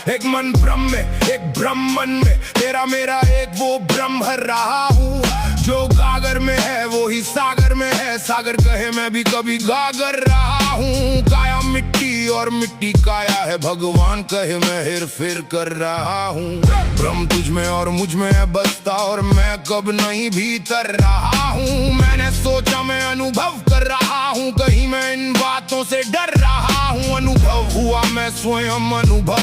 एक मन ब्रह्म में, एक ब्रह्मन में, तेरा मेरा एक वो ब्रह्म भर रहा हूँ। जो गागर में है वो ही सागर में है, सागर कहे मैं भी कभी गागर रहा हूँ। काया मिट्टी और मिट्टी काया है, भगवान कहे मैं हेर फेर कर रहा हूँ। ब्रह्म तुझ में और मुझ में है बसता, और मैं कब नहीं भीतर रहा हूँ। मैंने सोचा मैं अनुभव कर रहा हूँ, कहीं मैं इन बातों से डर रहा हूँ। अनुभव हुआ मैं स्वयं अनुभव